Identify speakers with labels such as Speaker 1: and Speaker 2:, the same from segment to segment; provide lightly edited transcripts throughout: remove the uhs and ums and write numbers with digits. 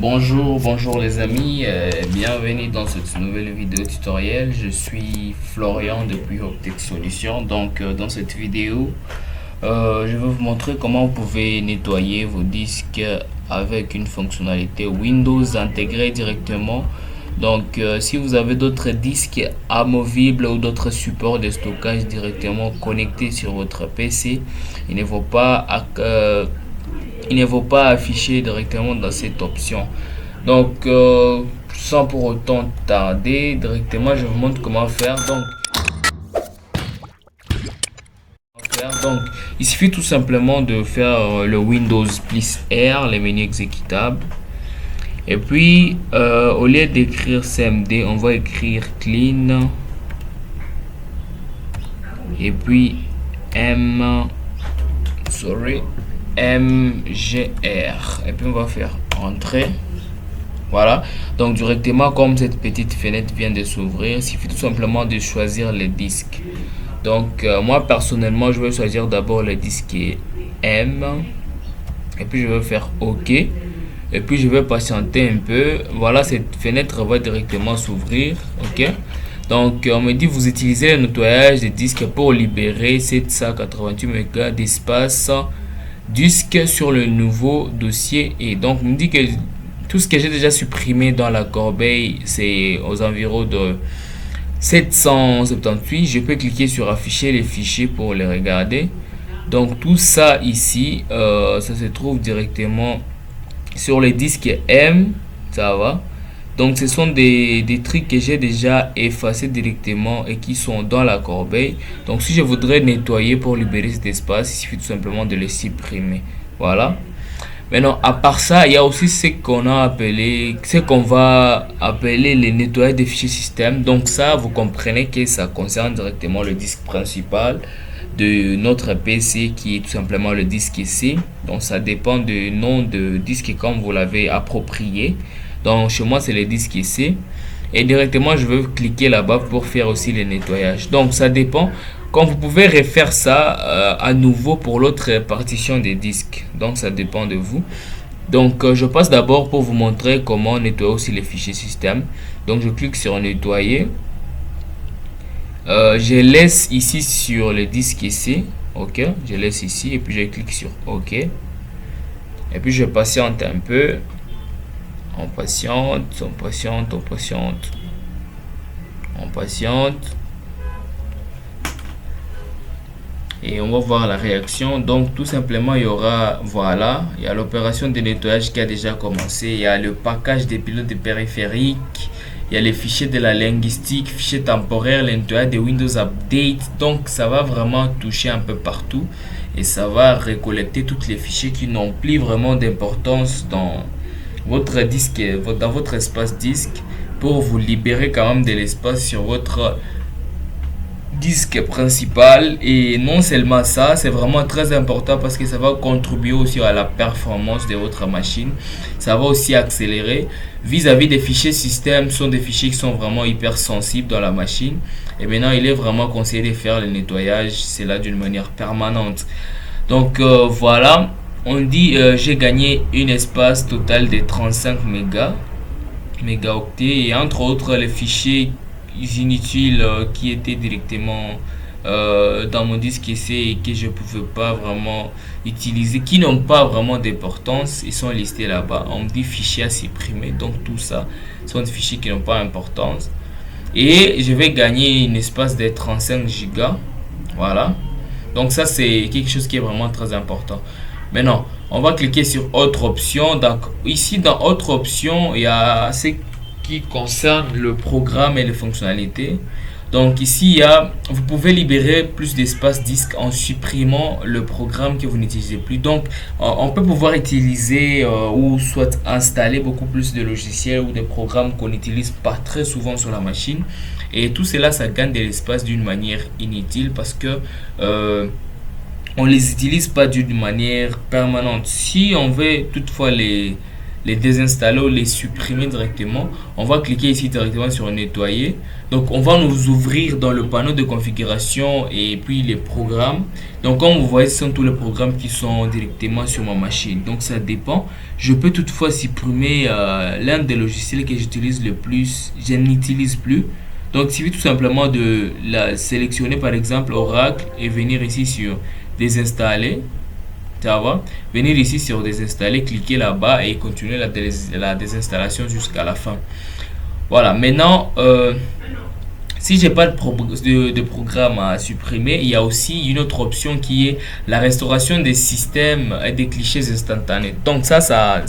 Speaker 1: Bonjour les amis, bienvenue dans cette nouvelle vidéo tutoriel. Je suis Florian depuis Optech Solutions. Dans cette vidéo, je vais vous montrer comment vous pouvez nettoyer vos disques avec une fonctionnalité Windows intégrée directement. Si vous avez d'autres disques amovibles ou d'autres supports de stockage directement connectés sur votre PC, il ne faut pas afficher directement dans cette option. Sans pour autant tarder, directement je vous montre comment faire. Il suffit tout simplement de faire le Windows plus R, les menus exécutables. Et puis, au lieu d'écrire CMD, on va écrire clean. Et puis, MGR. Et puis, on va faire entrer. Voilà. Donc, directement, comme cette petite fenêtre vient de s'ouvrir, il suffit tout simplement de choisir les disques. Moi, personnellement, je vais choisir d'abord le disque M. Et puis, je vais faire OK. Et puis, je vais patienter un peu. Voilà, cette fenêtre va directement s'ouvrir. OK. Donc, on me dit, vous utilisez le nettoyage des disques pour libérer 788 mégas d'espace disque sur le nouveau dossier. Et donc, on me dit que tout ce que j'ai déjà supprimé dans la corbeille, c'est aux environs de 778. Je peux cliquer sur afficher les fichiers pour les regarder. Donc, tout ça ici, ça se trouve directement sur les disques M. Ça va. Donc, ce sont des trucs que j'ai déjà effacés directement et qui sont dans la corbeille. Donc, si je voudrais nettoyer pour libérer cet espace, il suffit tout simplement de les supprimer. Voilà. Maintenant, à part ça, il y a aussi ce qu'on va appeler les nettoyages des fichiers système. Donc, ça, vous comprenez que ça concerne directement le disque principal de notre PC qui est tout simplement le disque C. Donc, ça dépend du nom de disque comme vous l'avez approprié. Donc, chez moi, c'est le disque C. Et directement, je vais cliquer là-bas pour faire aussi le nettoyage. Donc, ça dépend. Quand vous pouvez refaire ça à nouveau pour l'autre partition des disques. Donc, ça dépend de vous. Je passe d'abord pour vous montrer comment nettoyer aussi les fichiers système. Donc, je clique sur nettoyer. Je laisse ici sur le disque C. OK. Je laisse ici et puis je clique sur OK. Et puis, je patiente un peu. On patiente. Et on va voir la réaction. Donc, tout simplement, il y aura, voilà, il y a l'opération de nettoyage qui a déjà commencé. Il y a le package des pilotes de périphériques. Il y a les fichiers de la linguistique, fichiers temporaires, le nettoyage de Windows Update. Donc, ça va vraiment toucher un peu partout. Et ça va récollecter tous les fichiers qui n'ont plus vraiment d'importance dans votre disque, dans votre espace disque, pour vous libérer quand même de l'espace sur votre disque principal. Et non seulement ça, c'est vraiment très important parce que ça va contribuer aussi à la performance de votre machine. Ça va aussi accélérer vis-à-vis des fichiers système. Ce sont des fichiers qui sont vraiment hyper sensibles dans la machine, et maintenant il est vraiment conseillé de faire le nettoyage, c'est là d'une manière permanente. Voilà, on dit j'ai gagné un espace total de 35 mégaoctets, et entre autres les fichiers inutiles qui étaient directement dans mon disque C et que je pouvais pas vraiment utiliser, qui n'ont pas vraiment d'importance, ils sont listés là-bas. On me dit fichiers à supprimer. Donc tout ça sont des fichiers qui n'ont pas d'importance, et je vais gagner un espace de 35 gigas. Voilà. Donc ça, c'est quelque chose qui est vraiment très important. Maintenant, on va cliquer sur autre option. Donc ici dans autre option, il y a ce qui concerne le programme et les fonctionnalités. Donc ici, vous pouvez libérer plus d'espace disque en supprimant le programme que vous n'utilisez plus. Donc on peut pouvoir utiliser ou soit installer beaucoup plus de logiciels ou de programmes qu'on n'utilise pas très souvent sur la machine. Et tout cela, ça gagne de l'espace d'une manière inutile parce que on les utilise pas d'une manière permanente. Si on veut toutefois les les désinstaller ou les supprimer directement, on va cliquer ici directement sur nettoyer. Donc on va nous ouvrir dans le panneau de configuration et puis les programmes. Donc comme vous voyez, ce sont tous les programmes qui sont directement sur ma machine. Donc ça dépend. Je peux toutefois supprimer l'un des logiciels que j'utilise le plus. Je n'utilise plus. Donc il suffit tout simplement de la sélectionner, par exemple Oracle, et venir ici sur désinstaller. Ça va. Venir ici sur désinstaller, cliquer là-bas et continuer la désinstallation jusqu'à la fin. Voilà, maintenant si j'ai pas de programme à supprimer, il y a aussi une autre option qui est la restauration des systèmes et des clichés instantanés. Donc ça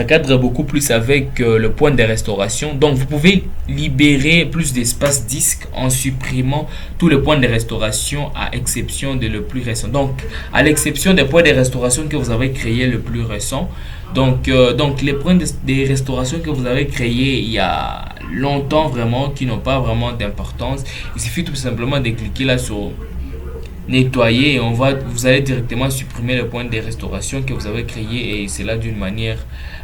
Speaker 1: cadre beaucoup plus avec le point de restauration. Donc vous pouvez libérer plus d'espace disque en supprimant tous les points de restauration à exception de le plus récent. Donc à l'exception des points de restauration que vous avez créé le plus récent. Donc les points de restauration que vous avez créés il y a longtemps vraiment, qui n'ont pas vraiment d'importance, il suffit tout simplement de cliquer là sur nettoyer et vous allez directement supprimer le point de restauration que vous avez créé, et c'est là d'une manière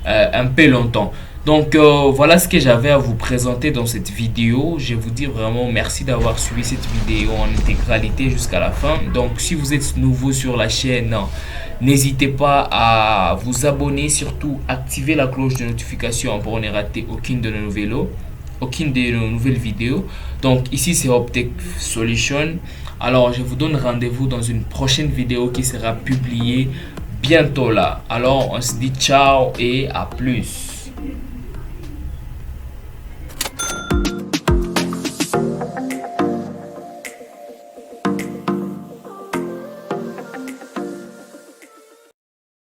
Speaker 1: un peu longtemps. Donc voilà ce que j'avais à vous présenter dans cette vidéo. Je vous dis vraiment merci d'avoir suivi cette vidéo en intégralité jusqu'à la fin. Donc si vous êtes nouveau sur la chaîne, n'hésitez pas à vous abonner, surtout activer la cloche de notification pour ne rater aucune de nos nouvelles vidéos. Donc ici c'est Optech Solution. Alors je vous donne rendez-vous dans une prochaine vidéo qui sera publiée bientôt là. Alors on se dit ciao et à plus.